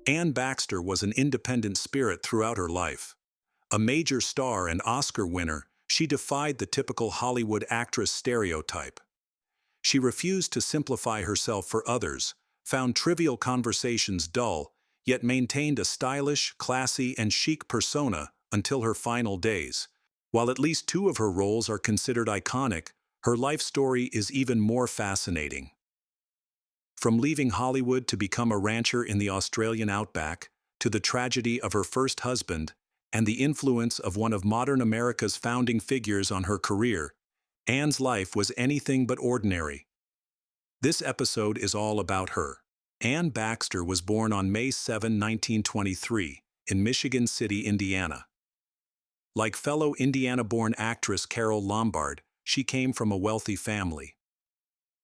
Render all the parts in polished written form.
Anne Baxter was an independent spirit throughout her life. A major star and Oscar winner, she defied the typical Hollywood actress stereotype. She refused to simplify herself for others, found trivial conversations dull, yet maintained a stylish, classy, and chic persona until her final days. While at least two of her roles are considered iconic, her life story is even more fascinating. From leaving Hollywood to become a rancher in the Australian outback, to the tragedy of her first husband, and the influence of one of modern America's founding figures on her career, Anne's life was anything but ordinary. This episode is all about her. Anne Baxter was born on May 7, 1923, in Michigan City, Indiana. Like fellow Indiana-born actress Carole Lombard, she came from a wealthy family.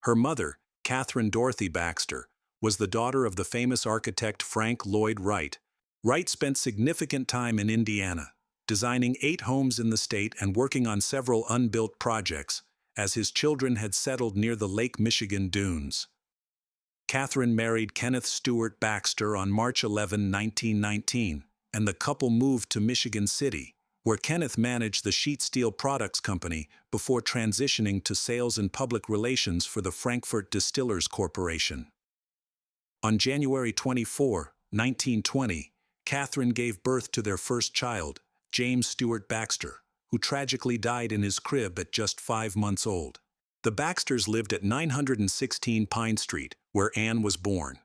Her mother, Catherine Dorothy Baxter, was the daughter of the famous architect Frank Lloyd Wright. Wright spent significant time in Indiana, designing 8 homes in the state and working on several unbuilt projects, as his children had settled near the Lake Michigan dunes. Catherine married Kenneth Stewart Baxter on March 11, 1919, and the couple moved to Michigan City, where Kenneth managed the sheet steel products company before transitioning to sales and public relations for the Frankfurt Distillers Corporation. On January 24, 1920, Catherine gave birth to their first child, James Stewart Baxter, who tragically died in his crib at just 5 months old. The Baxters lived at 916 Pine Street, where Anne was born.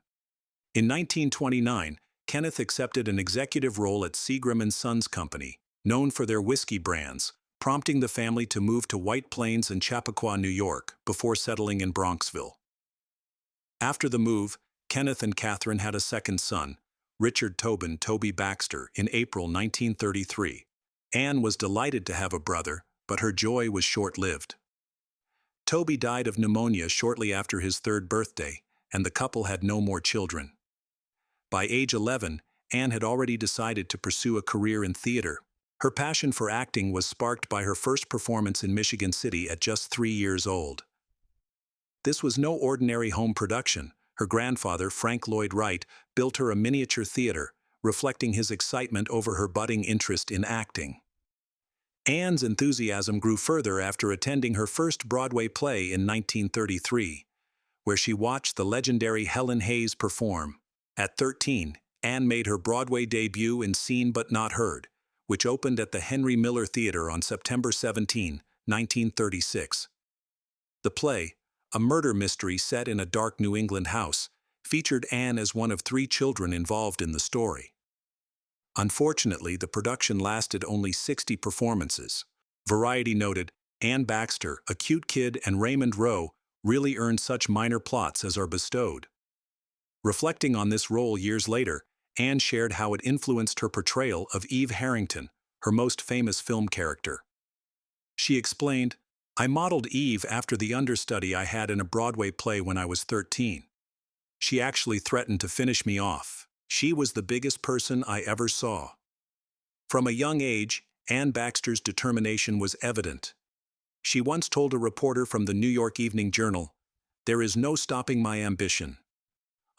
In 1929, Kenneth accepted an executive role at Seagram & Sons Company, known for their whiskey brands, prompting the family to move to White Plains and Chappaqua, New York, before settling in Bronxville. After the move, Kenneth and Catherine had a second son, Richard Tobin "Toby" Baxter, in April 1933. Anne was delighted to have a brother, but her joy was short-lived. Toby died of pneumonia shortly after his 3rd birthday, and the couple had no more children. By age 11, Anne had already decided to pursue a career in theater. Her passion for acting was sparked by her first performance in Michigan City at just 3 years old. This was no ordinary home production. Her grandfather, Frank Lloyd Wright, built her a miniature theater, reflecting his excitement over her budding interest in acting. Anne's enthusiasm grew further after attending her first Broadway play in 1933, where she watched the legendary Helen Hayes perform. At 13, Anne made her Broadway debut in Seen But Not Heard, which opened at the Henry Miller Theater on September 17, 1936. The play, a murder mystery set in a dark New England house, featured Anne as one of 3 children involved in the story. Unfortunately, the production lasted only 60 performances. Variety noted, Anne Baxter, a cute kid, and Raymond Rowe really earned such minor plots as are bestowed. Reflecting on this role years later, Anne shared how it influenced her portrayal of Eve Harrington, her most famous film character. She explained, "I modeled Eve after the understudy I had in a Broadway play when I was 13. She actually threatened to finish me off. She was the biggest person I ever saw." From a young age, Anne Baxter's determination was evident. She once told a reporter from the New York Evening Journal, "There is no stopping my ambition.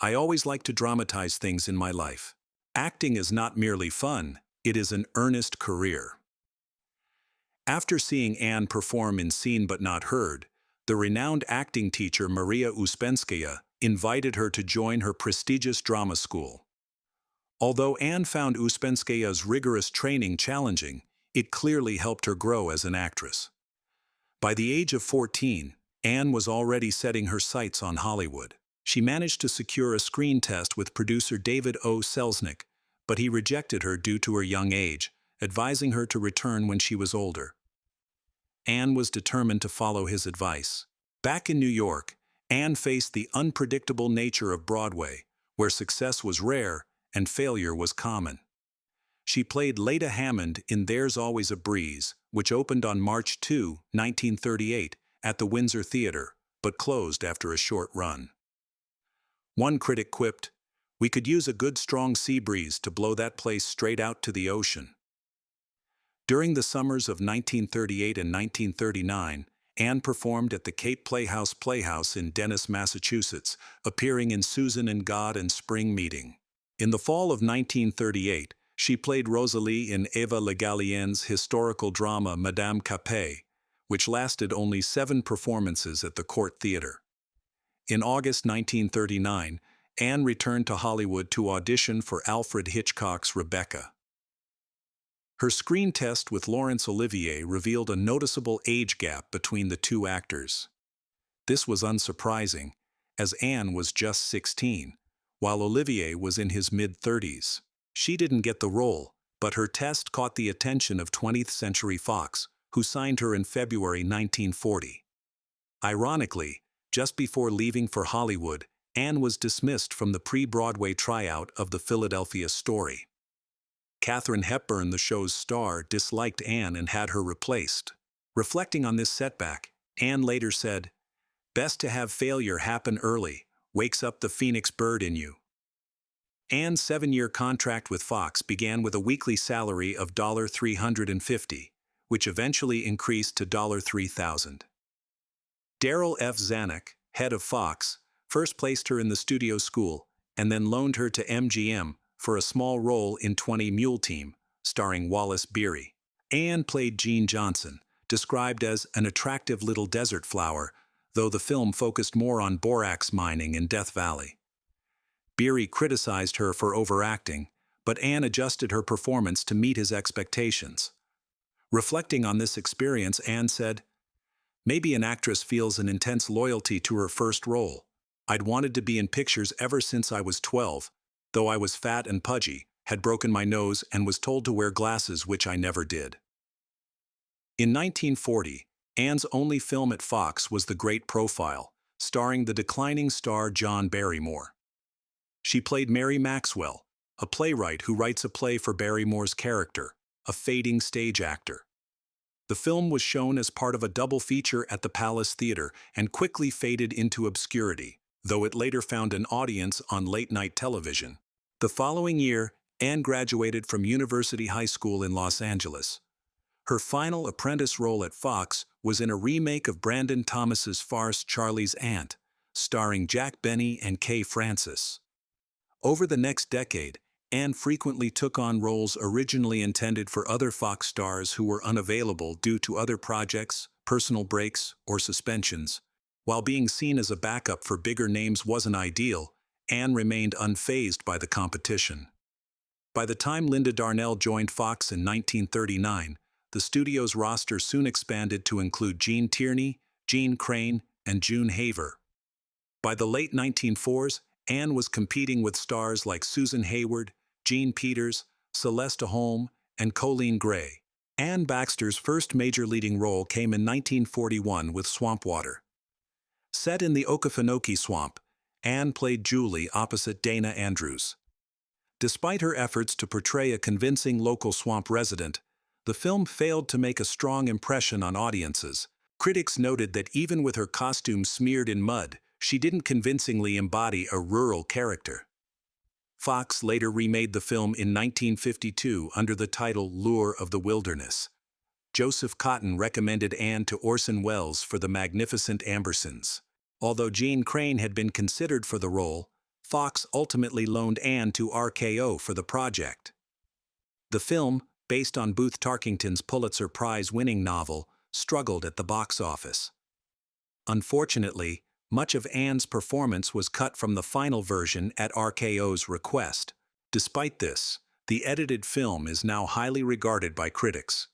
I always like to dramatize things in my life. Acting is not merely fun, it is an earnest career." After seeing Anne perform in Seen But Not Heard, the renowned acting teacher Maria Uspenskaya invited her to join her prestigious drama school. Although Anne found Uspenskaya's rigorous training challenging, it clearly helped her grow as an actress. By the age of 14, Anne was already setting her sights on Hollywood. She managed to secure a screen test with producer David O. Selznick, but he rejected her due to her young age, advising her to return when she was older. Anne was determined to follow his advice. Back in New York, Anne faced the unpredictable nature of Broadway, where success was rare and failure was common. She played Leda Hammond in There's Always a Breeze, which opened on March 2, 1938, at the Windsor Theater, but closed after a short run. One critic quipped, "We could use a good strong sea breeze to blow that place straight out to the ocean." During the summers of 1938 and 1939, Anne performed at the Cape Playhouse in Dennis, Massachusetts, appearing in Susan and God and Spring Meeting. In the fall of 1938, she played Rosalie in Eva Le Gallienne's historical drama Madame Capet, which lasted only 7 performances at the Court Theatre. In August 1939, Anne returned to Hollywood to audition for Alfred Hitchcock's Rebecca. Her screen test with Laurence Olivier revealed a noticeable age gap between the two actors. This was unsurprising, as Anne was just 16, while Olivier was in his mid-30s. She didn't get the role, but her test caught the attention of 20th Century Fox, who signed her in February 1940. Ironically, just before leaving for Hollywood, Anne was dismissed from the pre-Broadway tryout of the Philadelphia Story. Katharine Hepburn, the show's star, disliked Anne and had her replaced. Reflecting on this setback, Anne later said, "Best to have failure happen early, wakes up the phoenix bird in you." Anne's 7-year contract with Fox began with a weekly salary of $350, which eventually increased to $3,000. Darryl F. Zanuck, head of Fox, first placed her in the studio school and then loaned her to MGM for a small role in 20 Mule Team, starring Wallace Beery. Anne played Jean Johnson, described as an attractive little desert flower, though the film focused more on borax mining in Death Valley. Beery criticized her for overacting, but Anne adjusted her performance to meet his expectations. Reflecting on this experience, Anne said, "Maybe an actress feels an intense loyalty to her first role. I'd wanted to be in pictures ever since I was 12, though I was fat and pudgy, had broken my nose, and was told to wear glasses, which I never did." In 1940, Anne's only film at Fox was The Great Profile, starring the declining star John Barrymore. She played Mary Maxwell, a playwright who writes a play for Barrymore's character, a fading stage actor. The film was shown as part of a double feature at the Palace Theatre and quickly faded into obscurity, though it later found an audience on late-night television. The following year, Anne graduated from University High School in Los Angeles. Her final apprentice role at Fox was in a remake of Brandon Thomas's farce Charlie's Aunt, starring Jack Benny and Kay Francis. Over the next decade, Anne frequently took on roles originally intended for other Fox stars who were unavailable due to other projects, personal breaks, or suspensions. While being seen as a backup for bigger names wasn't ideal, Anne remained unfazed by the competition. By the time Linda Darnell joined Fox in 1939, the studio's roster soon expanded to include Gene Tierney, Gene Crane, and June Haver. By the late 1940s, Anne was competing with stars like Susan Hayward, Jean Peters, Celeste Holm, and Colleen Gray. Anne Baxter's first major leading role came in 1941 with Swampwater. Set in the Okefenokee Swamp, Anne played Julie opposite Dana Andrews. Despite her efforts to portray a convincing local swamp resident, the film failed to make a strong impression on audiences. Critics noted that even with her costume smeared in mud, she didn't convincingly embody a rural character. Fox later remade the film in 1952 under the title Lure of the Wilderness. Joseph Cotton recommended Anne to Orson Welles for The Magnificent Ambersons. Although Jean Crane had been considered for the role, Fox ultimately loaned Anne to RKO for the project. The film, based on Booth Tarkington's Pulitzer Prize-winning novel, struggled at the box office. Unfortunately, much of Anne's performance was cut from the final version at RKO's request. Despite this, the edited film is now highly regarded by critics.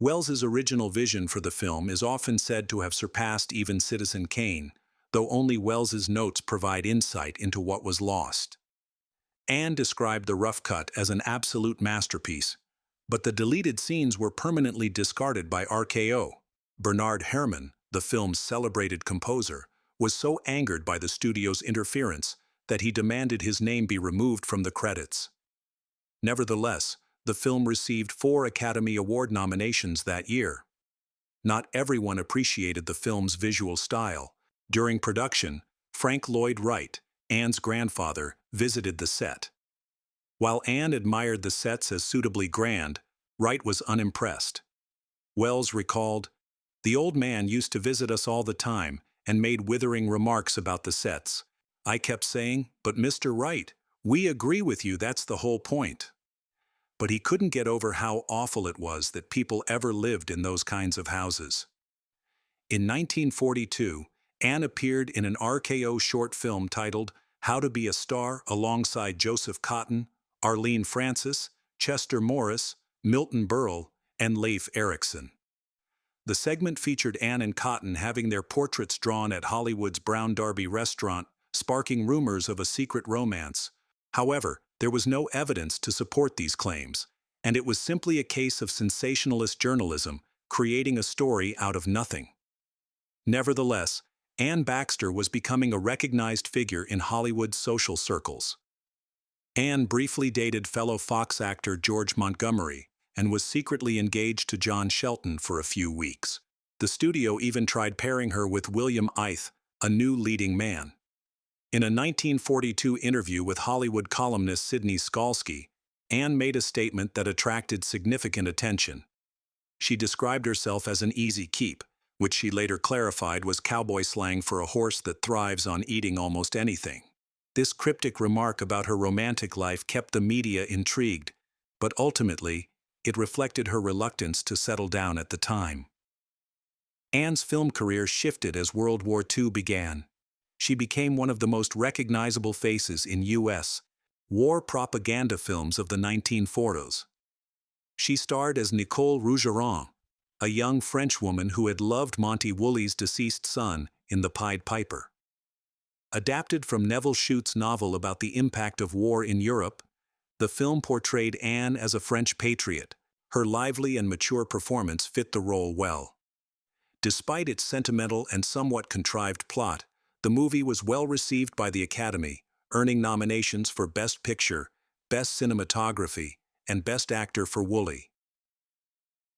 Welles's original vision for the film is often said to have surpassed even Citizen Kane, though only Welles's notes provide insight into what was lost. Anne described the rough cut as an absolute masterpiece, but the deleted scenes were permanently discarded by RKO. Bernard Herrmann, the film's celebrated composer, was so angered by the studio's interference that he demanded his name be removed from the credits. Nevertheless, the film received 4 Academy Award nominations that year. Not everyone appreciated the film's visual style. During production, Frank Lloyd Wright, Anne's grandfather, visited the set. While Anne admired the sets as suitably grand, Wright was unimpressed. Welles recalled, "The old man used to visit us all the time and made withering remarks about the sets. I kept saying, 'But Mr. Wright, We agree with you, that's the whole point. But he couldn't get over how awful it was that people ever lived in those kinds of houses. In 1942, Anne appeared in an RKO short film titled How to Be a Star alongside Joseph Cotton, Arlene Francis, Chester Morris, Milton Berle, and Leif Erikson. The segment featured Anne and Cotton having their portraits drawn at Hollywood's Brown Derby restaurant, sparking rumors of a secret romance. However, there was no evidence to support these claims, and it was simply a case of sensationalist journalism, creating a story out of nothing. Nevertheless, Anne Baxter was becoming a recognized figure in Hollywood's social circles. Anne briefly dated fellow Fox actor George Montgomery and was secretly engaged to John Shelton for a few weeks. The studio even tried pairing her with William Ith, a new leading man. In a 1942 interview with Hollywood columnist Sidney Skalski, Anne made a statement that attracted significant attention. She described herself as an easy keep, which she later clarified was cowboy slang for a horse that thrives on eating almost anything. This cryptic remark about her romantic life kept the media intrigued, but ultimately, it reflected her reluctance to settle down at the time. Anne's film career shifted as World War II began. She became one of the most recognizable faces in U.S. war propaganda films of the 1940s. She starred as Nicole Rougeron, a young French woman who had loved Monty Woolley's deceased son in The Pied Piper. Adapted from Nevil Shute's novel about the impact of war in Europe, the film portrayed Anne as a French patriot. Her lively and mature performance fit the role well. Despite its sentimental and somewhat contrived plot, the movie was well received by the Academy, earning nominations for Best Picture, Best Cinematography, and Best Actor for Woolley.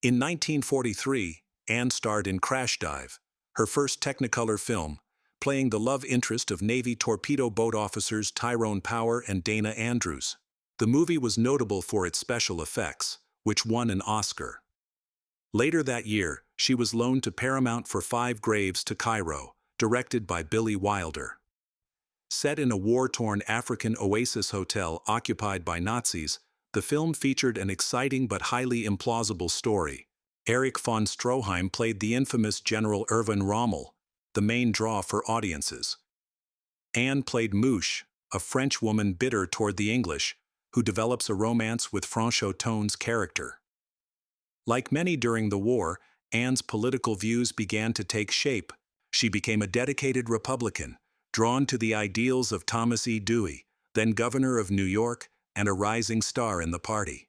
In 1943, Anne starred in Crash Dive, her first Technicolor film, playing the love interest of Navy torpedo boat officers Tyrone Power and Dana Andrews. The movie was notable for its special effects, which won an Oscar. Later that year, she was loaned to Paramount for Five Graves to Cairo, directed by Billy Wilder. Set in a war-torn African oasis hotel occupied by Nazis, the film featured an exciting but highly implausible story. Erich von Stroheim played the infamous General Erwin Rommel, the main draw for audiences. Anne played Mouche, a French woman bitter toward the English, who develops a romance with Franchoton's character. Like many during the war, Anne's political views began to take shape. She became a dedicated Republican, drawn to the ideals of Thomas E. Dewey, then governor of New York and a rising star in the party.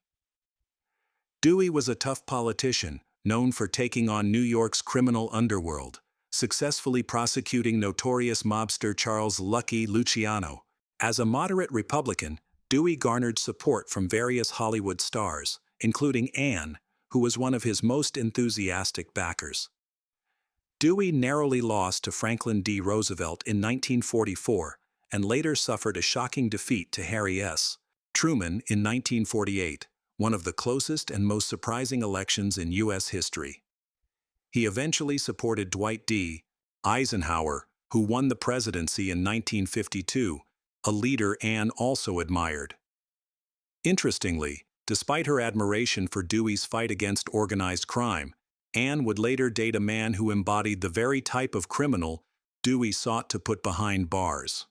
Dewey was a tough politician, known for taking on New York's criminal underworld, successfully prosecuting notorious mobster Charles "Lucky" Luciano. As a moderate Republican, Dewey garnered support from various Hollywood stars, including Anne, who was one of his most enthusiastic backers. Dewey narrowly lost to Franklin D. Roosevelt in 1944 and later suffered a shocking defeat to Harry S. Truman in 1948, one of the closest and most surprising elections in U.S. history. He eventually supported Dwight D. Eisenhower, who won the presidency in 1952, a leader Anne also admired. Interestingly, despite her admiration for Dewey's fight against organized crime, Anne would later date a man who embodied the very type of criminal Dewey sought to put behind bars.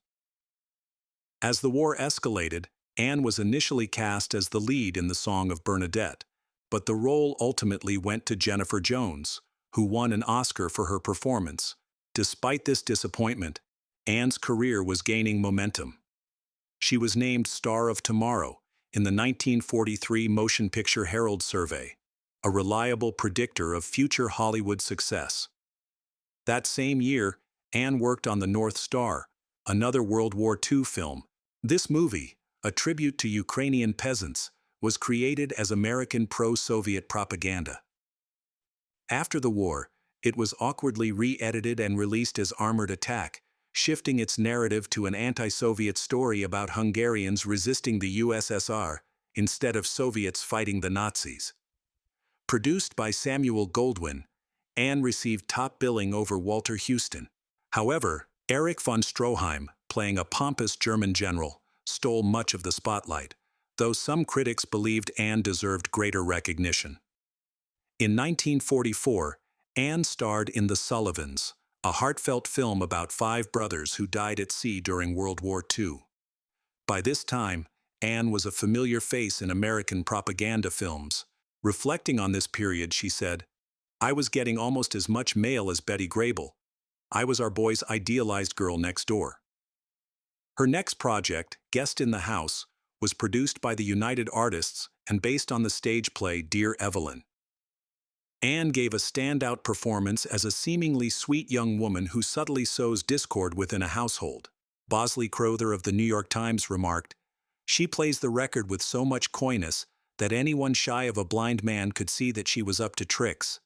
As the war escalated, Anne was initially cast as the lead in The Song of Bernadette, but the role ultimately went to Jennifer Jones, who won an Oscar for her performance. Despite this disappointment, Anne's career was gaining momentum. She was named Star of Tomorrow in the 1943 Motion Picture Herald Survey, a reliable predictor of future Hollywood success. That same year, Anne worked on The North Star, another World War II film. This movie, a tribute to Ukrainian peasants, was created as American pro-Soviet propaganda. After the war, it was awkwardly re-edited and released as Armored Attack, shifting its narrative to an anti-Soviet story about Hungarians resisting the USSR instead of Soviets fighting the Nazis. Produced by Samuel Goldwyn, Anne received top billing over Walter Huston. However, Erich von Stroheim, playing a pompous German general, stole much of the spotlight, though some critics believed Anne deserved greater recognition. In 1944, Anne starred in The Sullivans, a heartfelt film about 5 brothers who died at sea during World War II. By this time, Anne was a familiar face in American propaganda films. Reflecting on this period, she said, "I was getting almost as much mail as Betty Grable. I was our boys' idealized girl next door." Her next project, Guest in the House, was produced by the United Artists and based on the stage play Dear Evelyn. Anne gave a standout performance as a seemingly sweet young woman who subtly sows discord within a household. Bosley Crowther of the New York Times remarked, "She plays the record with so much coyness that anyone shy of a blind man could see that she was up to tricks."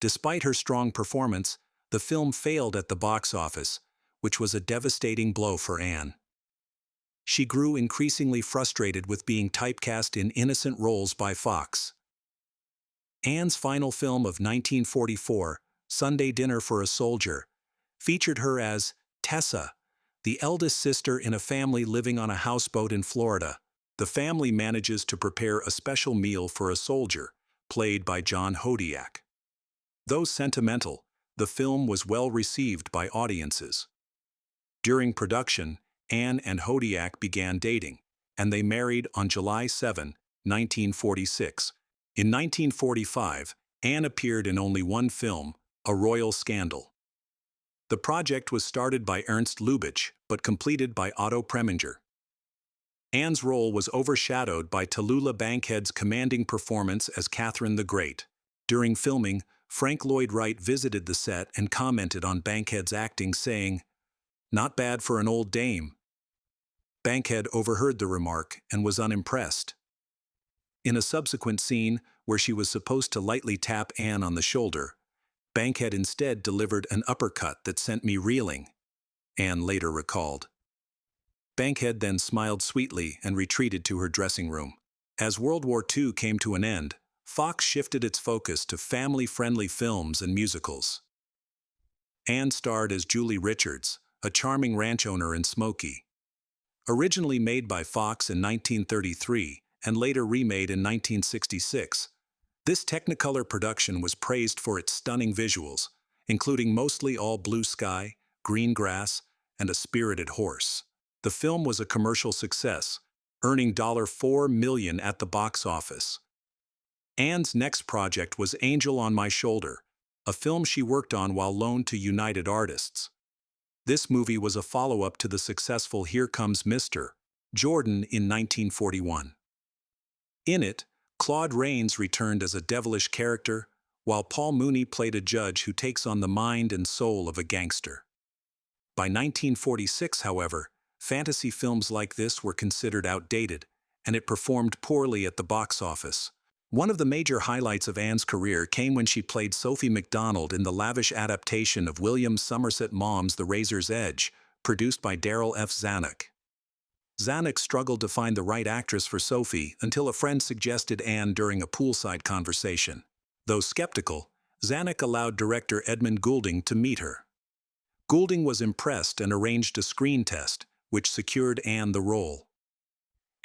Despite her strong performance, the film failed at the box office, which was a devastating blow for Anne. She grew increasingly frustrated with being typecast in innocent roles by Fox. Anne's final film of 1944, Sunday Dinner for a Soldier, featured her as Tessa, the eldest sister in a family living on a houseboat in Florida. The family manages to prepare a special meal for a soldier, played by John Hodiak. Though sentimental, the film was well received by audiences. During production, Anne and Hodiak began dating, and they married on July 7, 1946. In 1945, Anne appeared in only one film, A Royal Scandal. The project was started by Ernst Lubitsch, but completed by Otto Preminger. Anne's role was overshadowed by Tallulah Bankhead's commanding performance as Catherine the Great. During filming, Frank Lloyd Wright visited the set and commented on Bankhead's acting, saying, "Not bad for an old dame." Bankhead overheard the remark and was unimpressed. In a subsequent scene, where she was supposed to lightly tap Anne on the shoulder, Bankhead instead delivered an uppercut that sent me reeling, Anne later recalled. Bankhead then smiled sweetly and retreated to her dressing room. As World War II came to an end, Fox shifted its focus to family-friendly films and musicals. Anne starred as Julie Richards, a charming ranch owner in Smokey. Originally made by Fox in 1933 and later remade in 1966, this Technicolor production was praised for its stunning visuals, including mostly all blue sky, green grass, and a spirited horse. The film was a commercial success, earning $4 million at the box office. Anne's next project was Angel on My Shoulder, a film she worked on while loaned to United Artists. This movie was a follow-up to the successful Here Comes Mr. Jordan in 1941. In it, Claude Rains returned as a devilish character, while Paul Mooney played a judge who takes on the mind and soul of a gangster. By 1946, however, fantasy films like this were considered outdated, and it performed poorly at the box office. One of the major highlights of Anne's career came when she played Sophie MacDonald in the lavish adaptation of William Somerset Maugham's The Razor's Edge, produced by Darryl F. Zanuck. Zanuck struggled to find the right actress for Sophie until a friend suggested Anne during a poolside conversation. Though skeptical, Zanuck allowed director Edmund Goulding to meet her. Goulding was impressed and arranged a screen test, which secured Anne the role.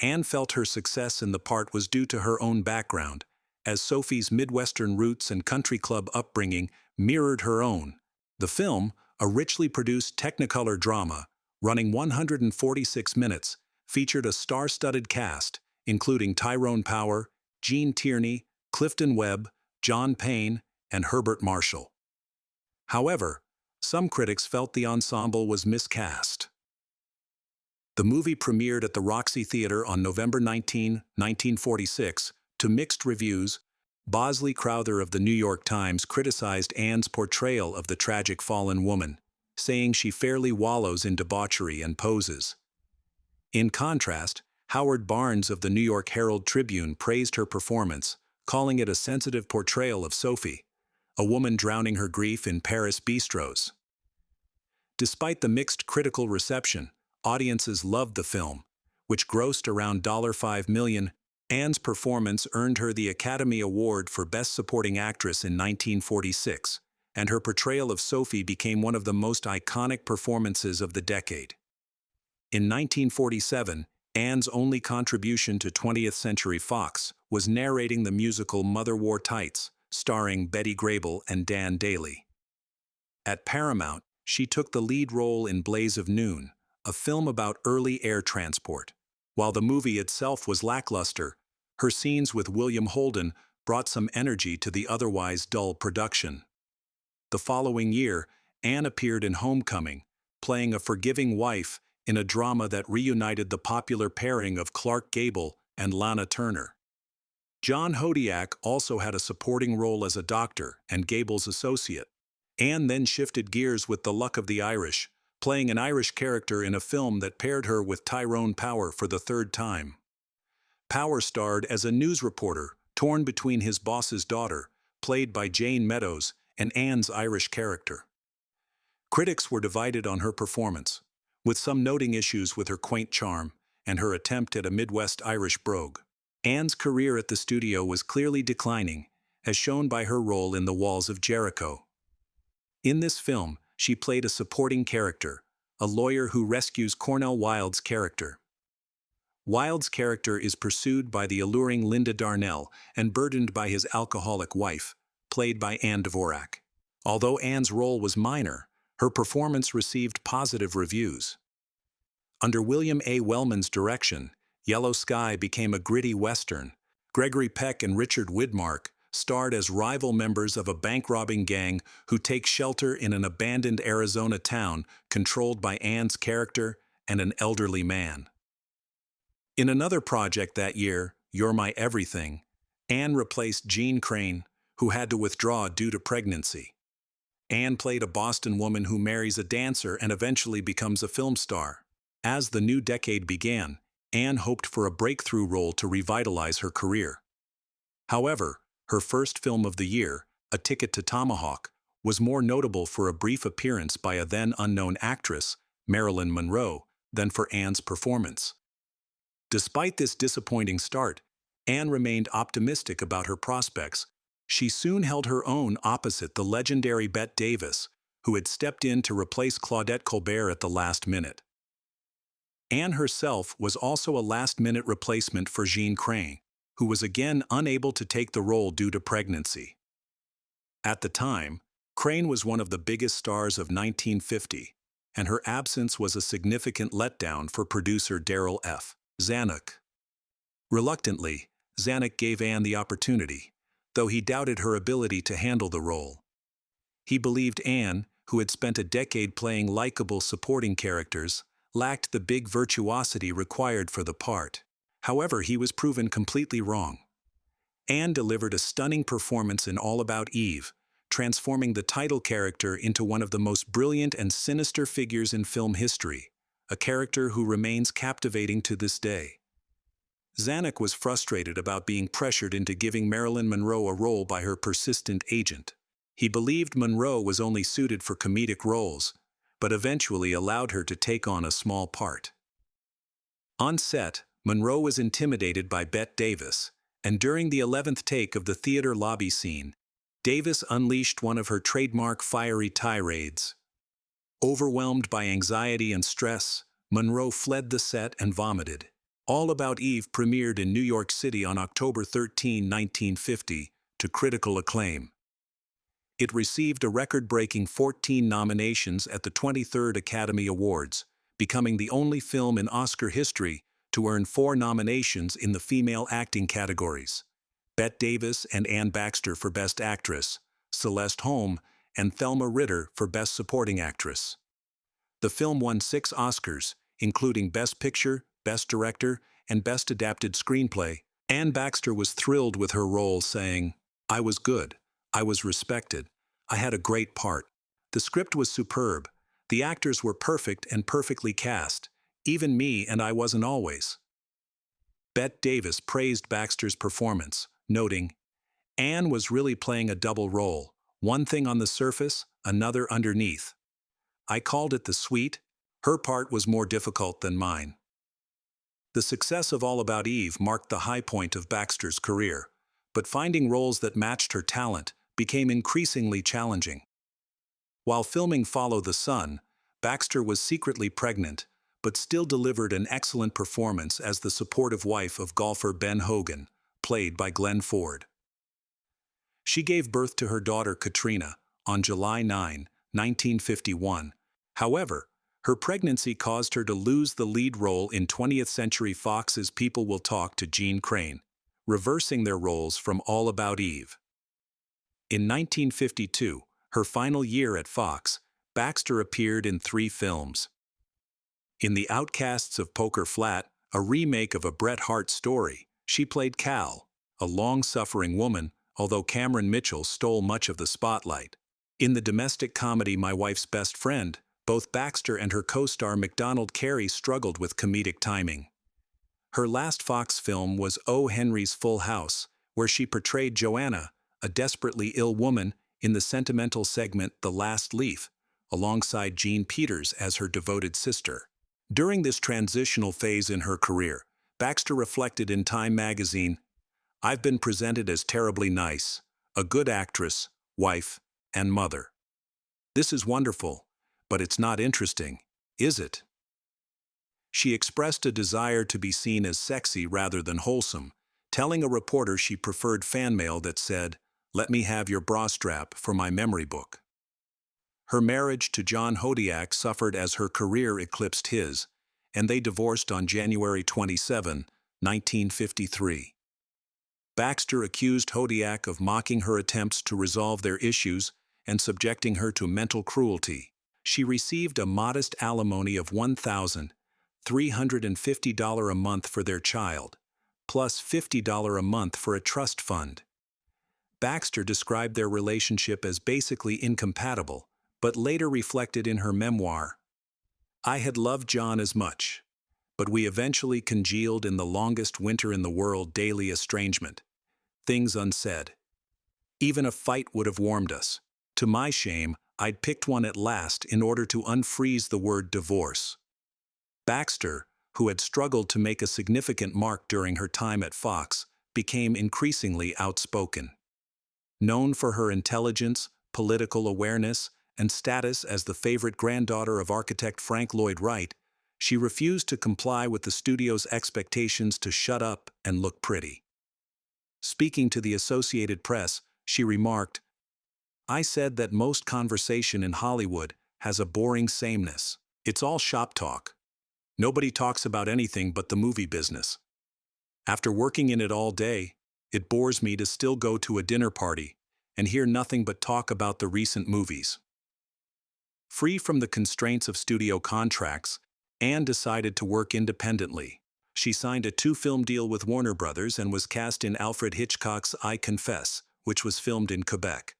Anne felt her success in the part was due to her own background, as Sophie's Midwestern roots and country club upbringing mirrored her own. The film, a richly produced Technicolor drama, running 146 minutes, featured a star-studded cast, including Tyrone Power, Gene Tierney, Clifton Webb, John Payne, and Herbert Marshall. However, some critics felt the ensemble was miscast. The movie premiered at the Roxy Theater on November 19, 1946, to mixed reviews. Bosley Crowther of the New York Times criticized Anne's portrayal of the tragic fallen woman, saying she fairly wallows in debauchery and poses. In contrast, Howard Barnes of the New York Herald Tribune praised her performance, calling it a sensitive portrayal of Sophie, a woman drowning her grief in Paris bistros. Despite the mixed critical reception, audiences loved the film, which grossed around $5 million. Anne's performance earned her the Academy Award for Best Supporting Actress in 1946, and her portrayal of Sophie became one of the most iconic performances of the decade. In 1947, Anne's only contribution to 20th Century Fox was narrating the musical Mother Wore Tights, starring Betty Grable and Dan Dailey. At Paramount, she took the lead role in Blaze of Noon, a film about early air transport. While the movie itself was lackluster, her scenes with William Holden brought some energy to the otherwise dull production. The following year, Anne appeared in Homecoming, playing a forgiving wife in a drama that reunited the popular pairing of Clark Gable and Lana Turner. John Hodiak also had a supporting role as a doctor and Gable's associate. Anne then shifted gears with The Luck of the Irish, playing an Irish character in a film that paired her with Tyrone Power for the third time. Power starred as a news reporter, torn between his boss's daughter, played by Jane Meadows, and Anne's Irish character. Critics were divided on her performance, with some noting issues with her quaint charm and her attempt at a Midwest Irish brogue. Anne's career at the studio was clearly declining, as shown by her role in The Walls of Jericho. In this film, she played a supporting character, a lawyer who rescues Cornel Wilde's character. Wilde's character is pursued by the alluring Linda Darnell and burdened by his alcoholic wife, played by Anne Dvorak. Although Anne's role was minor, her performance received positive reviews. Under William A. Wellman's direction, Yellow Sky became a gritty western. Gregory Peck and Richard Widmark starred as rival members of a bank-robbing gang who take shelter in an abandoned Arizona town controlled by Anne's character and an elderly man. In another project that year, You're My Everything, Anne replaced Jean Crane, who had to withdraw due to pregnancy. Anne played a Boston woman who marries a dancer and eventually becomes a film star. As the new decade began, Anne hoped for a breakthrough role to revitalize her career. However, her first film of the year, A Ticket to Tomahawk, was more notable for a brief appearance by a then-unknown actress, Marilyn Monroe, than for Anne's performance. Despite this disappointing start, Anne remained optimistic about her prospects. She soon held her own opposite the legendary Bette Davis, who had stepped in to replace Claudette Colbert at the last minute. Anne herself was also a last-minute replacement for Jean Crane, who was again unable to take the role due to pregnancy. At the time, Crane was one of the biggest stars of 1950, and her absence was a significant letdown for producer Darryl F. Zanuck. Reluctantly, Zanuck gave Anne the opportunity, though he doubted her ability to handle the role. He believed Anne, who had spent a decade playing likable supporting characters, lacked the big virtuosity required for the part. However, he was proven completely wrong. Anne delivered a stunning performance in All About Eve, transforming the title character into one of the most brilliant and sinister figures in film history, a character who remains captivating to this day. Zanuck was frustrated about being pressured into giving Marilyn Monroe a role by her persistent agent. He believed Monroe was only suited for comedic roles, but eventually allowed her to take on a small part. On set, Monroe was intimidated by Bette Davis, and during the 11th take of the theater lobby scene, Davis unleashed one of her trademark fiery tirades. Overwhelmed by anxiety and stress, Monroe fled the set and vomited. All About Eve premiered in New York City on October 13, 1950, to critical acclaim. It received a record-breaking 14 nominations at the 23rd Academy Awards, becoming the only film in Oscar history to earn 4 nominations in the female acting categories: Bette Davis and Anne Baxter for Best Actress, Celeste Holm and Thelma Ritter for Best Supporting Actress. The film won 6 Oscars, including Best Picture, Best Director, and Best Adapted Screenplay. Anne Baxter was thrilled with her role, saying, "I was good. I was respected. I had a great part. The script was superb. The actors were perfect and perfectly cast. Even me, and I wasn't always." Bette Davis praised Baxter's performance, noting, "Anne was really playing a double role, one thing on the surface, another underneath. I called it the suite. Her part was more difficult than mine." The success of All About Eve marked the high point of Baxter's career, but finding roles that matched her talent became increasingly challenging. While filming Follow the Sun, Baxter was secretly pregnant, but still delivered an excellent performance as the supportive wife of golfer Ben Hogan, played by Glenn Ford. She gave birth to her daughter Katrina on July 9, 1951. However, her pregnancy caused her to lose the lead role in 20th Century Fox's People Will Talk to Gene Crane, reversing their roles from All About Eve. In 1952, her final year at Fox, Baxter appeared in 3 films. In The Outcasts of Poker Flat, a remake of a Bret Hart story, she played Cal, a long-suffering woman, although Cameron Mitchell stole much of the spotlight. In the domestic comedy My Wife's Best Friend, both Baxter and her co-star MacDonald Carey struggled with comedic timing. Her last Fox film was O. Henry's Full House, where she portrayed Joanna, a desperately ill woman, in the sentimental segment The Last Leaf, alongside Jean Peters as her devoted sister. During this transitional phase in her career, Baxter reflected in Time magazine, "I've been presented as terribly nice, a good actress, wife, and mother. This is wonderful, but it's not interesting, is it?" She expressed a desire to be seen as sexy rather than wholesome, telling a reporter she preferred fan mail that said, "Let me have your bra strap for my memory book." Her marriage to John Hodiak suffered as her career eclipsed his, and they divorced on January 27, 1953. Baxter accused Hodiak of mocking her attempts to resolve their issues and subjecting her to mental cruelty. She received a modest alimony of $1,350 a month for their child, plus $50 a month for a trust fund. Baxter described their relationship as basically incompatible, but later reflected in her memoir, "I had loved John as much, but we eventually congealed in the longest winter in the world daily estrangement. Things unsaid. Even a fight would have warmed us. To my shame, I'd picked one at last in order to unfreeze the word divorce." Baxter, who had struggled to make a significant mark during her time at Fox, became increasingly outspoken. Known for her intelligence, political awareness, and status as the favorite granddaughter of architect Frank Lloyd Wright, she refused to comply with the studio's expectations to shut up and look pretty. Speaking to the Associated Press, she remarked, "I said that most conversation in Hollywood has a boring sameness. It's all shop talk. Nobody talks about anything but the movie business. After working in it all day, it bores me to still go to a dinner party and hear nothing but talk about the recent movies." Free from the constraints of studio contracts, Anne decided to work independently. She signed a 2-film deal with Warner Brothers and was cast in Alfred Hitchcock's I Confess, which was filmed in Quebec.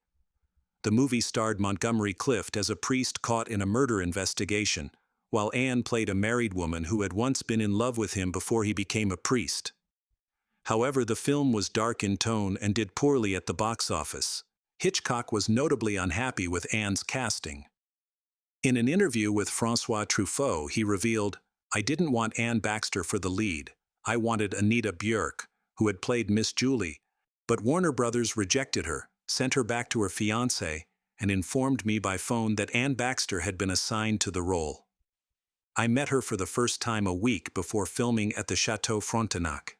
The movie starred Montgomery Clift as a priest caught in a murder investigation, while Anne played a married woman who had once been in love with him before he became a priest. However, the film was dark in tone and did poorly at the box office. Hitchcock was notably unhappy with Anne's casting. In an interview with François Truffaut, he revealed, "I didn't want Anne Baxter for the lead. I wanted Anita Björk, who had played Miss Julie, but Warner Brothers rejected her, sent her back to her fiancé, and informed me by phone that Anne Baxter had been assigned to the role. I met her for the first time a week before filming at the Chateau Frontenac."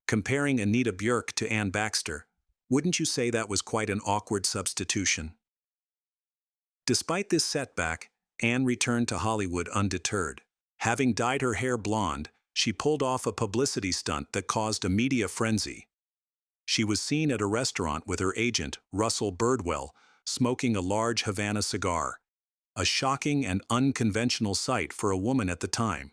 Comparing Anita Björk to Anne Baxter, wouldn't you say that was quite an awkward substitution? Despite this setback, Anne returned to Hollywood undeterred. Having dyed her hair blonde, she pulled off a publicity stunt that caused a media frenzy. She was seen at a restaurant with her agent, Russell Birdwell, smoking a large Havana cigar, a shocking and unconventional sight for a woman at the time.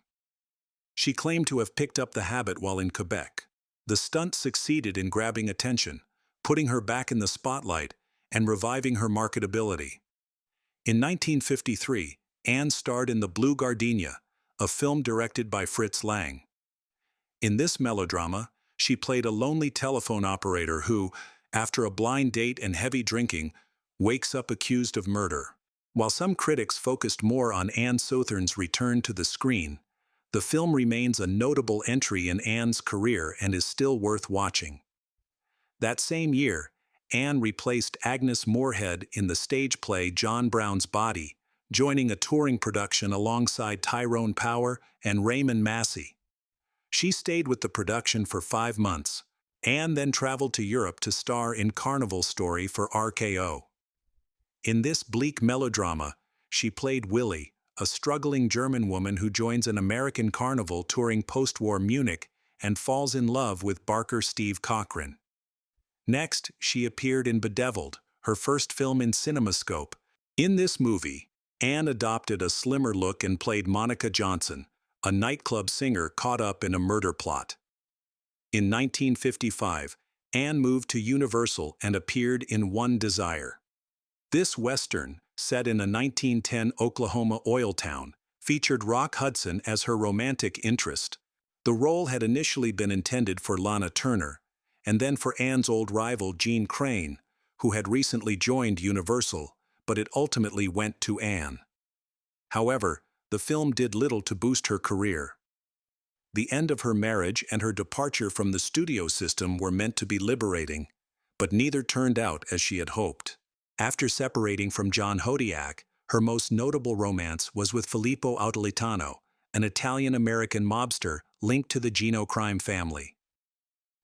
She claimed to have picked up the habit while in Quebec. The stunt succeeded in grabbing attention, putting her back in the spotlight, and reviving her marketability. In 1953, Anne starred in The Blue Gardenia, a film directed by Fritz Lang. In this melodrama, she played a lonely telephone operator who, after a blind date and heavy drinking, wakes up accused of murder. While some critics focused more on Anne Sothern's return to the screen, the film remains a notable entry in Anne's career and is still worth watching. That same year, Anne replaced Agnes Moorehead in the stage play John Brown's Body, joining a touring production alongside Tyrone Power and Raymond Massey. She stayed with the production for 5 months, and then traveled to Europe to star in Carnival Story for RKO. In this bleak melodrama, she played Willie, a struggling German woman who joins an American carnival touring post-war Munich and falls in love with Barker Steve Cochran. Next, she appeared in Bedeviled, her first film in CinemaScope. In this movie, Anne adopted a slimmer look and played Monica Johnson, a nightclub singer caught up in a murder plot. In 1955, Anne moved to Universal and appeared in One Desire. This Western, set in a 1910 Oklahoma oil town, featured Rock Hudson as her romantic interest. The role had initially been intended for Lana Turner, and then for Anne's old rival Jean Crane, who had recently joined Universal, but it ultimately went to Anne. However, the film did little to boost her career. The end of her marriage and her departure from the studio system were meant to be liberating, but neither turned out as she had hoped. After separating from John Hodiak, her most notable romance was with Filippo Autolitano, an Italian-American mobster linked to the Gino crime family.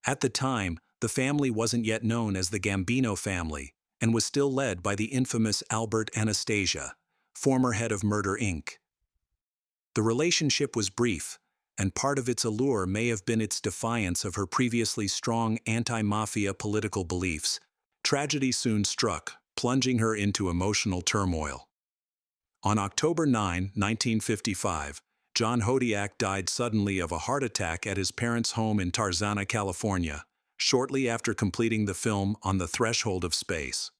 At the time, the family wasn't yet known as the Gambino family and was still led by the infamous Albert Anastasia, former head of Murder, Inc. The relationship was brief, and part of its allure may have been its defiance of her previously strong anti-mafia political beliefs. Tragedy soon struck, plunging her into emotional turmoil. On October 9, 1955, John Hodiak died suddenly of a heart attack at his parents' home in Tarzana, California, shortly after completing the film On the Threshold of Space.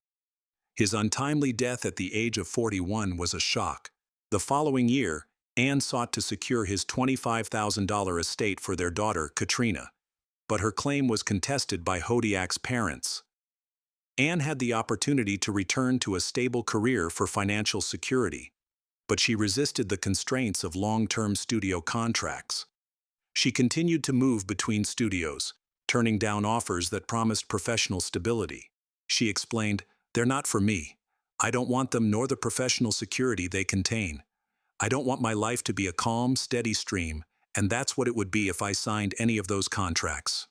His untimely death at the age of 41 was a shock. The following year, Anne sought to secure his $25,000 estate for their daughter, Katrina, but her claim was contested by Hodiak's parents. Anne had the opportunity to return to a stable career for financial security, but she resisted the constraints of long-term studio contracts. She continued to move between studios, turning down offers that promised professional stability. She explained, "They're not for me. I don't want them nor the professional security they contain. I don't want my life to be a calm, steady stream, and that's what it would be if I signed any of those contracts."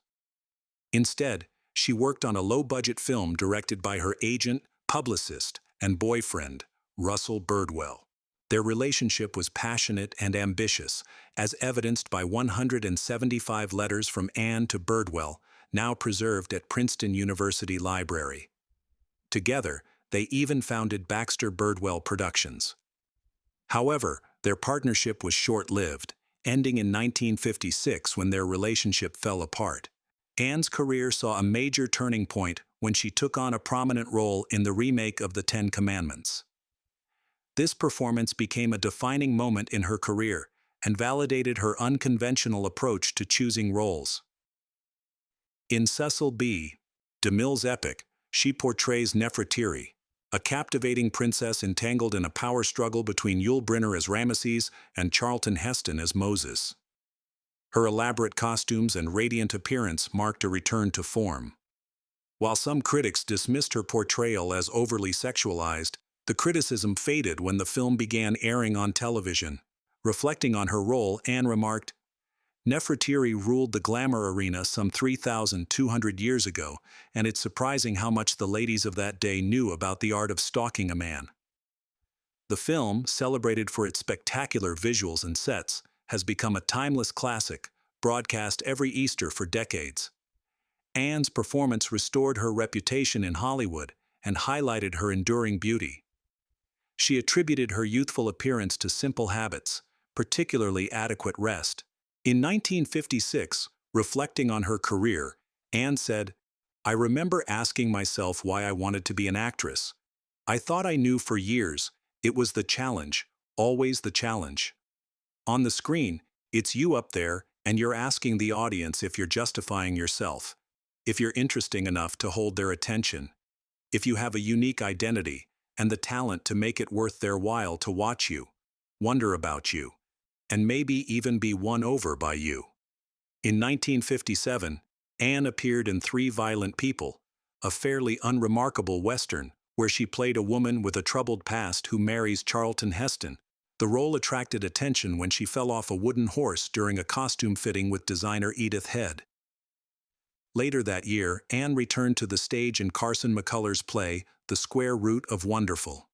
Instead, she worked on a low-budget film directed by her agent, publicist, and boyfriend, Russell Birdwell. Their relationship was passionate and ambitious, as evidenced by 175 letters from Anne to Birdwell, now preserved at Princeton University Library. Together, they even founded Baxter Birdwell Productions. However, their partnership was short-lived, ending in 1956 when their relationship fell apart. Anne's career saw a major turning point when she took on a prominent role in the remake of The Ten Commandments. This performance became a defining moment in her career and validated her unconventional approach to choosing roles. In Cecil B. DeMille's epic, she portrays Nefertiti, a captivating princess entangled in a power struggle between Yul Brynner as Ramesses and Charlton Heston as Moses. Her elaborate costumes and radiant appearance marked a return to form. While some critics dismissed her portrayal as overly sexualized, the criticism faded when the film began airing on television. Reflecting on her role, Anne remarked, "Nefertiti ruled the glamour arena some 3,200 years ago, and it's surprising how much the ladies of that day knew about the art of stalking a man." The film, celebrated for its spectacular visuals and sets, has become a timeless classic, broadcast every Easter for decades. Anne's performance restored her reputation in Hollywood and highlighted her enduring beauty. She attributed her youthful appearance to simple habits, particularly adequate rest. In 1956, reflecting on her career, Anne said, "I remember asking myself why I wanted to be an actress. I thought I knew for years. It was the challenge, always the challenge. On the screen, it's you up there, and you're asking the audience if you're justifying yourself, if you're interesting enough to hold their attention, if you have a unique identity, and the talent to make it worth their while to watch you, wonder about you, and maybe even be won over by you." In 1957, Anne appeared in Three Violent People, a fairly unremarkable Western, where she played a woman with a troubled past who marries Charlton Heston. The role attracted attention when she fell off a wooden horse during a costume fitting with designer Edith Head. Later that year, Anne returned to the stage in Carson McCullers' play, The Square Root of Wonderful.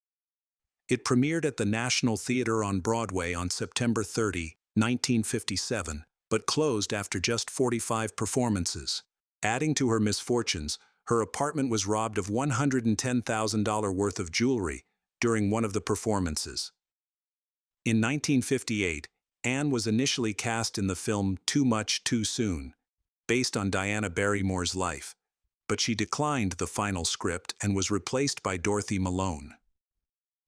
It premiered at the National Theatre on Broadway on September 30, 1957, but closed after just 45 performances. Adding to her misfortunes, her apartment was robbed of $110,000 worth of jewelry during one of the performances. In 1958, Anne was initially cast in the film Too Much, Too Soon, based on Diana Barrymore's life, but she declined the final script and was replaced by Dorothy Malone.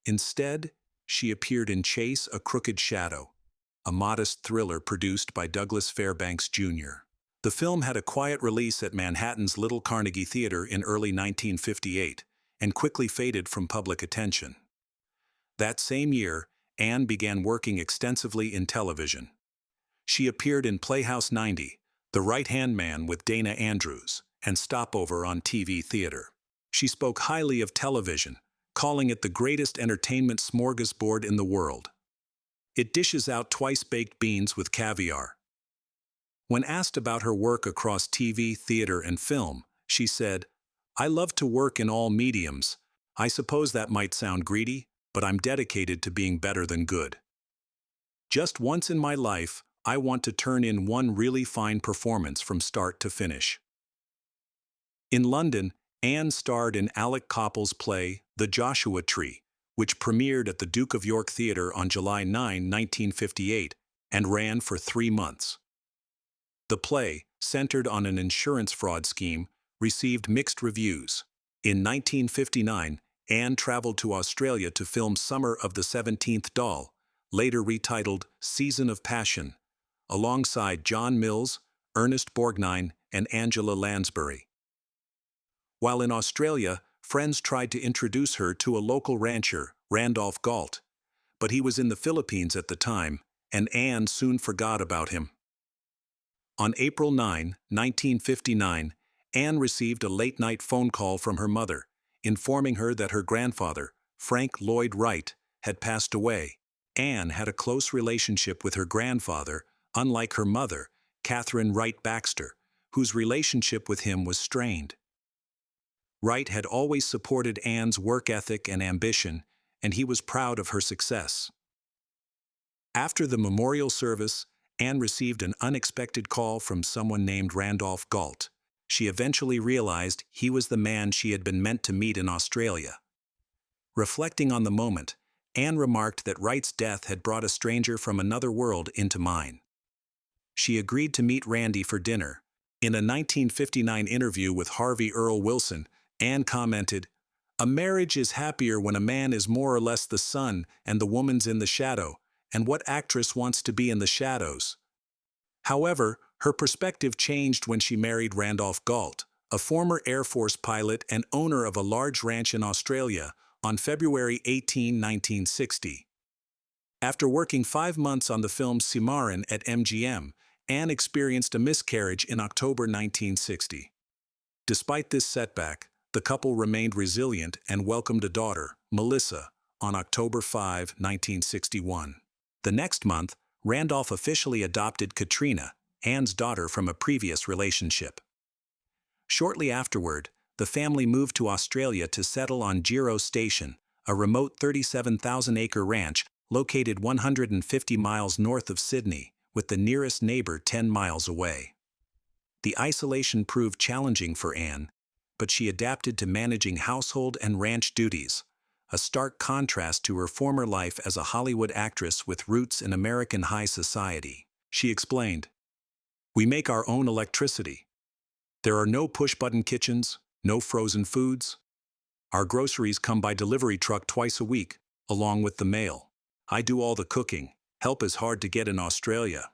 Instead, she appeared in Chase, A Crooked Shadow, a modest thriller produced by Douglas Fairbanks Jr. The film had a quiet release at Manhattan's Little Carnegie Theater in early 1958 and quickly faded from public attention. That same year, Anne began working extensively in television. She appeared in Playhouse 90, The Right-Hand Man with Dana Andrews, and Stopover on TV Theater. She spoke highly of television, calling it the greatest entertainment smorgasbord in the world. It dishes out twice-baked beans with caviar. When asked about her work across TV, theater, and film, she said, "I love to work in all mediums. I suppose that might sound greedy, but I'm dedicated to being better than good. Just once in my life, I want to turn in one really fine performance from start to finish." In London, Anne starred in Alec Copple's play, The Joshua Tree, which premiered at the Duke of York Theatre on July 9, 1958, and ran for 3 months. The play, centered on an insurance fraud scheme, received mixed reviews. In 1959, Anne traveled to Australia to film Summer of the 17th Doll, later retitled Season of Passion, alongside John Mills, Ernest Borgnine, and Angela Lansbury. While in Australia, friends tried to introduce her to a local rancher, Randolph Galt, but he was in the Philippines at the time, and Anne soon forgot about him. On April 9, 1959, Anne received a late-night phone call from her mother, informing her that her grandfather, Frank Lloyd Wright, had passed away. Anne had a close relationship with her grandfather, unlike her mother, Catherine Wright Baxter, whose relationship with him was strained. Wright had always supported Anne's work ethic and ambition, and he was proud of her success. After the memorial service, Anne received an unexpected call from someone named Randolph Galt. She eventually realized he was the man she had been meant to meet in Australia. Reflecting on the moment, Anne remarked that Wright's death had brought a stranger from another world into mine. She agreed to meet Randy for dinner. In a 1959 interview with Harvey Earl Wilson, Anne commented, "A marriage is happier when a man is more or less the sun and the woman's in the shadow, and what actress wants to be in the shadows?" However, her perspective changed when she married Randolph Galt, a former Air Force pilot and owner of a large ranch in Australia, on February 18, 1960. After working 5 months on the film Cimarron at MGM, Anne experienced a miscarriage in October 1960. Despite this setback, the couple remained resilient and welcomed a daughter, Melissa, on October 5, 1961. The next month, Randolph officially adopted Katrina, Anne's daughter from a previous relationship. Shortly afterward, the family moved to Australia to settle on Giro Station, a remote 37,000-acre ranch located 150 miles north of Sydney, with the nearest neighbor 10 miles away. The isolation proved challenging for Anne, but she adapted to managing household and ranch duties, a stark contrast to her former life as a Hollywood actress with roots in American high society. She explained, "We make our own electricity. There are no push-button kitchens, no frozen foods. Our groceries come by delivery truck twice a week, along with the mail. I do all the cooking. Help is hard to get in Australia."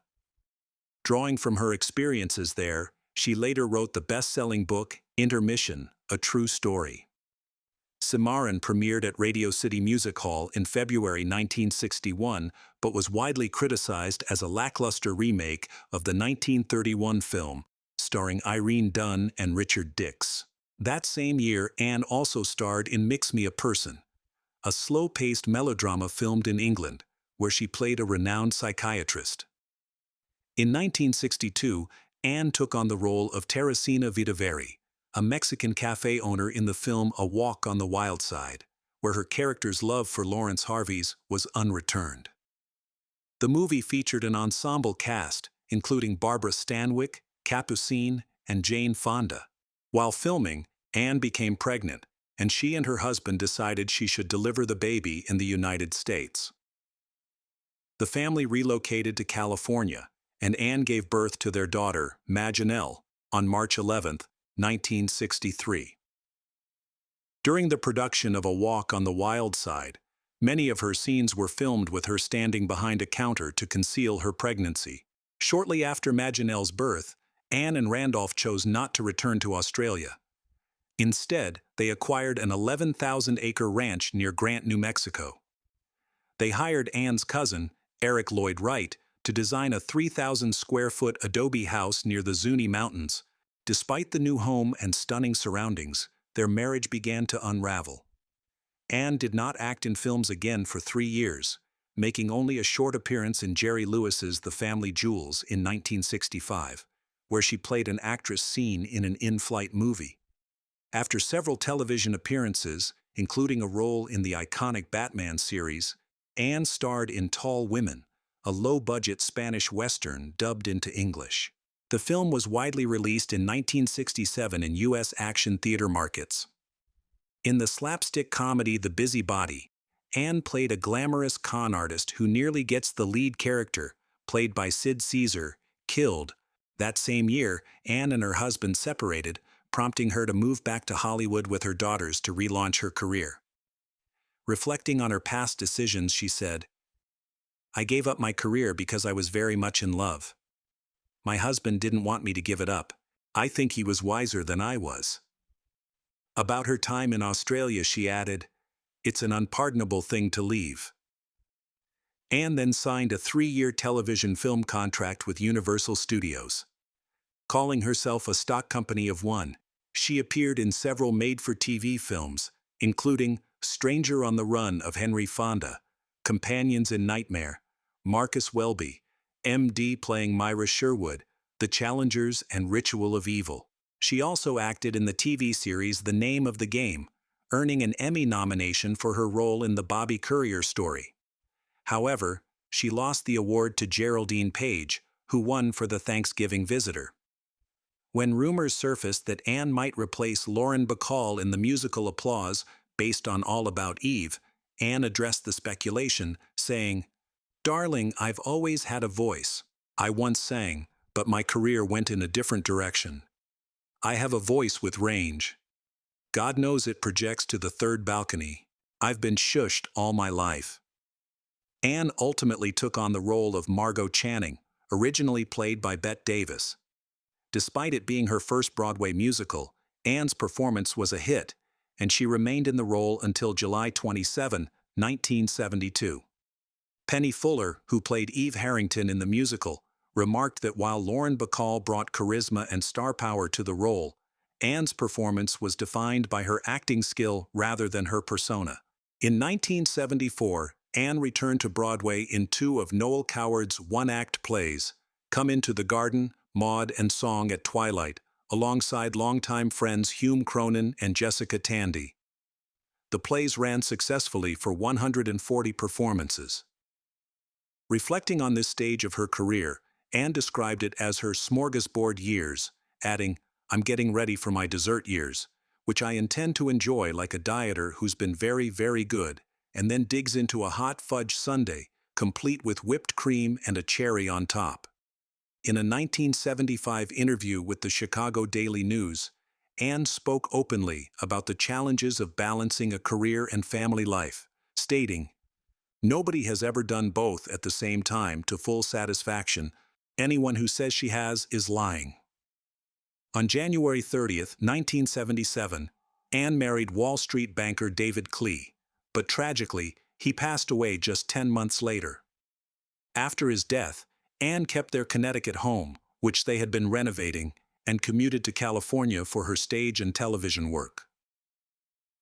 Drawing from her experiences there, she later wrote the best-selling book, Intermission, A True Story. Cimarron premiered at Radio City Music Hall in February 1961, but was widely criticized as a lackluster remake of the 1931 film, starring Irene Dunne and Richard Dix. That same year, Anne also starred in Mix Me a Person, a slow-paced melodrama filmed in England, where she played a renowned psychiatrist. In 1962, Anne took on the role of Teresina Vitaveri, a Mexican cafe owner in the film A Walk on the Wild Side, where her character's love for Lawrence Harvey's was unreturned. The movie featured an ensemble cast, including Barbara Stanwyck, Capucine, and Jane Fonda. While filming, Anne became pregnant, and she and her husband decided she should deliver the baby in the United States. The family relocated to California, and Anne gave birth to their daughter, Maginelle, on March 11, 1963. During the production of A Walk on the Wild Side, many of her scenes were filmed with her standing behind a counter to conceal her pregnancy. Shortly after Maginelle's birth, Anne and Randolph chose not to return to Australia. Instead, they acquired an 11,000-acre ranch near Grant, New Mexico. They hired Anne's cousin, Eric Lloyd Wright, to design a 3,000-square-foot adobe house near the Zuni Mountains. Despite the new home and stunning surroundings, their marriage began to unravel. Anne did not act in films again for 3 years, making only a short appearance in Jerry Lewis's The Family Jewels in 1965, where she played an actress seen in an in-flight movie. After several television appearances, including a role in the iconic Batman series, Anne starred in Tall Women, a low-budget Spanish Western dubbed into English. The film was widely released in 1967 in U.S. action theater markets. In the slapstick comedy The Busybody, Anne played a glamorous con artist who nearly gets the lead character, played by Sid Caesar, killed. That same year, Anne and her husband separated, prompting her to move back to Hollywood with her daughters to relaunch her career. Reflecting on her past decisions, she said, "I gave up my career because I was very much in love. My husband didn't want me to give it up. I think he was wiser than I was." About her time in Australia, she added, "It's an unpardonable thing to leave." Anne then signed a 3-year television film contract with Universal Studios. Calling herself a stock company of one, she appeared in several made-for-TV films, including Stranger on the Run of Henry Fonda, Companions in Nightmare, Marcus Welby, M.D. playing Myra Sherwood, The Challengers, and Ritual of Evil. She also acted in the TV series The Name of the Game, earning an Emmy nomination for her role in the Bobby Courier story. However, she lost the award to Geraldine Page, who won for The Thanksgiving Visitor. When rumors surfaced that Anne might replace Lauren Bacall in the musical Applause based on All About Eve, Anne addressed the speculation, saying, "Darling, I've always had a voice. I once sang, but my career went in a different direction. I have a voice with range. God knows it projects to the third balcony. I've been shushed all my life." Anne ultimately took on the role of Margot Channing, originally played by Bette Davis. Despite it being her first Broadway musical, Anne's performance was a hit, and she remained in the role until July 27, 1972. Penny Fuller, who played Eve Harrington in the musical, remarked that while Lauren Bacall brought charisma and star power to the role, Anne's performance was defined by her acting skill rather than her persona. In 1974, Anne returned to Broadway in 2 of Noel Coward's one-act plays, Come Into the Garden, Maud, and Song at Twilight, alongside longtime friends Hume Cronin and Jessica Tandy. The plays ran successfully for 140 performances. Reflecting on this stage of her career, Anne described it as her smorgasbord years, adding, "I'm getting ready for my dessert years, which I intend to enjoy like a dieter who's been very, very good, and then digs into a hot fudge sundae, complete with whipped cream and a cherry on top." In a 1975 interview with the Chicago Daily News, Anne spoke openly about the challenges of balancing a career and family life, stating, "Nobody has ever done both at the same time to full satisfaction. Anyone who says she has is lying." On January 30, 1977, Anne married Wall Street banker David Klee, but tragically, he passed away just 10 months later. After his death, Anne kept their Connecticut home, which they had been renovating, and commuted to California for her stage and television work.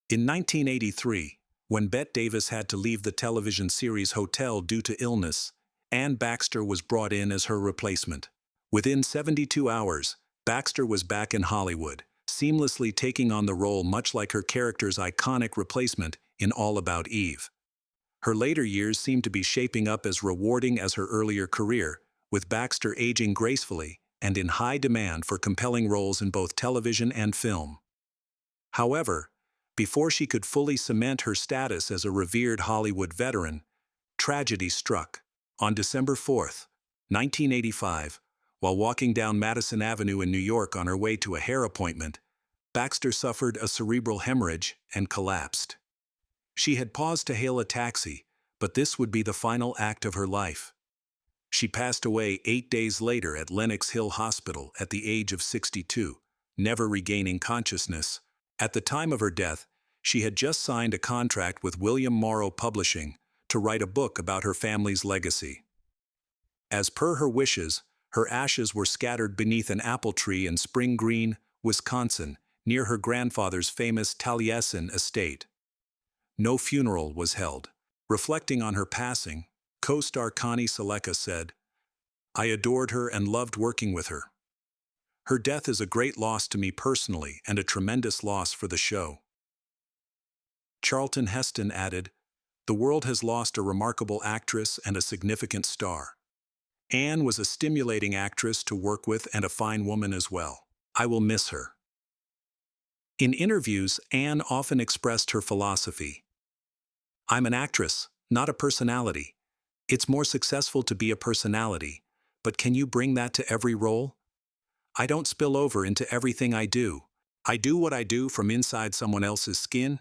In 1983, when Bette Davis had to leave the television series Hotel due to illness, Ann Baxter was brought in as her replacement. Within 72 hours, Baxter was back in Hollywood, seamlessly taking on the role much like her character's iconic replacement in All About Eve. Her later years seemed to be shaping up as rewarding as her earlier career, with Baxter aging gracefully and in high demand for compelling roles in both television and film. However, before she could fully cement her status as a revered Hollywood veteran, tragedy struck. On December 4, 1985, while walking down Madison Avenue in New York on her way to a hair appointment, Baxter suffered a cerebral hemorrhage and collapsed. She had paused to hail a taxi, but this would be the final act of her life. She passed away 8 days later at Lenox Hill Hospital at the age of 62, never regaining consciousness. At the time of her death, she had just signed a contract with William Morrow Publishing to write a book about her family's legacy. As per her wishes, her ashes were scattered beneath an apple tree in Spring Green, Wisconsin, near her grandfather's famous Taliesin estate. No funeral was held. Reflecting on her passing, co-star Connie Sellecca said, "I adored her and loved working with her. Her death is a great loss to me personally and a tremendous loss for the show." Charlton Heston added, "The world has lost a remarkable actress and a significant star. Anne was a stimulating actress to work with and a fine woman as well. I will miss her." In interviews, Anne often expressed her philosophy. "I'm an actress, not a personality. It's more successful to be a personality, but can you bring that to every role? I don't spill over into everything I do. I do what I do from inside someone else's skin,